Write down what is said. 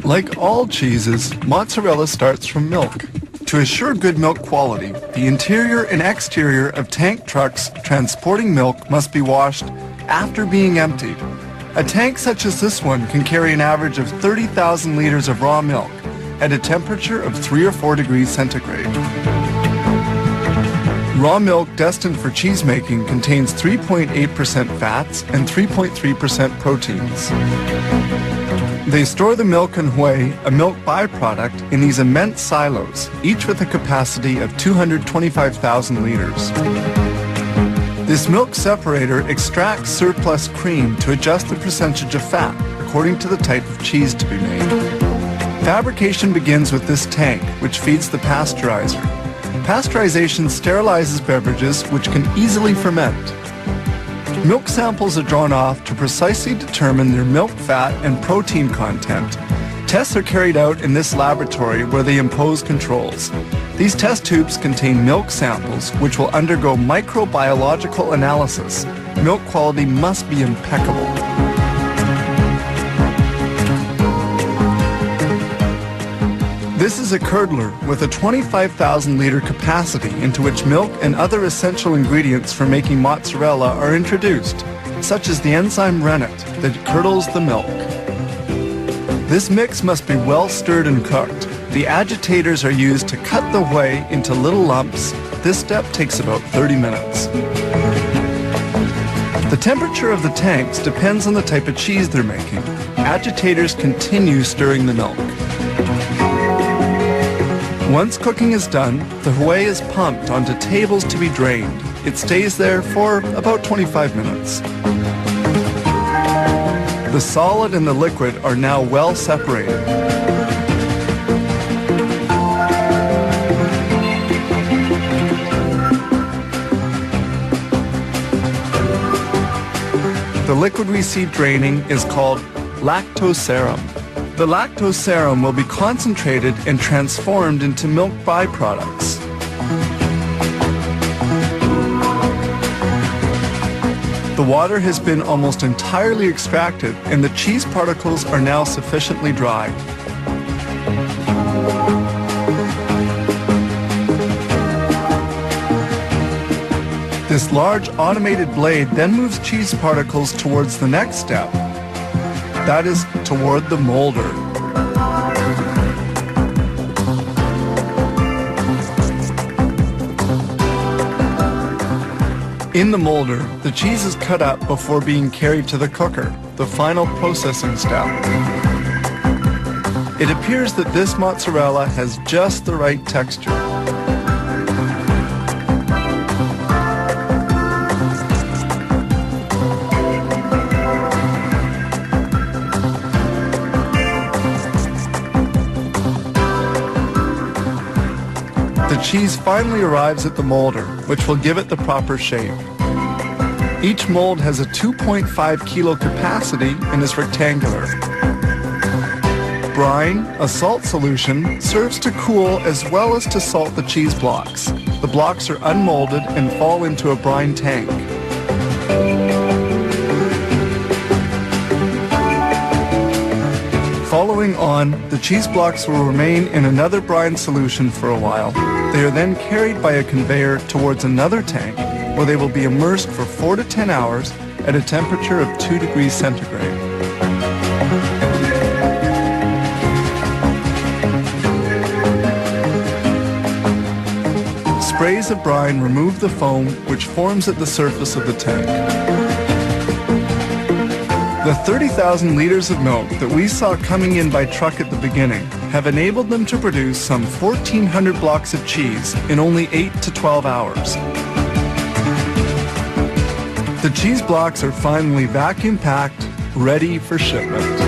Like all cheeses, mozzarella starts from milk. To assure good milk quality, the interior and exterior of tank trucks transporting milk must be washed after being emptied. A tank such as this one can carry an average of 30,000 liters of raw milk at a temperature of 3 or 4 degrees centigrade. Raw milk destined for cheese making contains 3.8% fats and 3.3% proteins. They store the milk and whey, a milk byproduct, in these immense silos, each with a capacity of 225,000 liters. This milk separator extracts surplus cream to adjust the percentage of fat according to the type of cheese to be made. Fabrication begins with this tank, which feeds the pasteurizer. Pasteurization sterilizes beverages which can easily ferment. Milk samples are drawn off to precisely determine their milk fat and protein content. Tests are carried out in this laboratory where they impose controls. These test tubes contain milk samples which will undergo microbiological analysis. Milk quality must be impeccable. This is a curdler with a 25,000 liter capacity into which milk and other essential ingredients for making mozzarella are introduced, such as the enzyme rennet that curdles the milk. This mix must be well stirred and cooked. The agitators are used to cut the whey into little lumps. This step takes about 30 minutes. The temperature of the tanks depends on the type of cheese they're making. Agitators continue stirring the milk. Once cooking is done, the whey is pumped onto tables to be drained. It stays there for about 25 minutes. The solid and the liquid are now well separated. The liquid we see draining is called lactose serum. The lactose serum will be concentrated and transformed into milk byproducts. The water has been almost entirely extracted and the cheese particles are now sufficiently dry. This large automated blade then moves cheese particles towards the next step. That is toward the molder. In the molder, the cheese is cut up before being carried to the cooker, the final processing step. It appears that this mozzarella has just the right texture. The cheese finally arrives at the molder, which will give it the proper shape. Each mold has a 2.5 kilo capacity and is rectangular. Brine, a salt solution, serves to cool as well as to salt the cheese blocks. The blocks are unmolded and fall into a brine tank. Following on, the cheese blocks will remain in another brine solution for a while. They are then carried by a conveyor towards another tank, where they will be immersed for 4 to 10 hours at a temperature of 2 degrees centigrade. Sprays of brine remove the foam which forms at the surface of the tank. The 30,000 liters of milk that we saw coming in by truck at the beginning have enabled them to produce some 1,400 blocks of cheese in only 8 to 12 hours. The cheese blocks are finally vacuum packed, ready for shipment.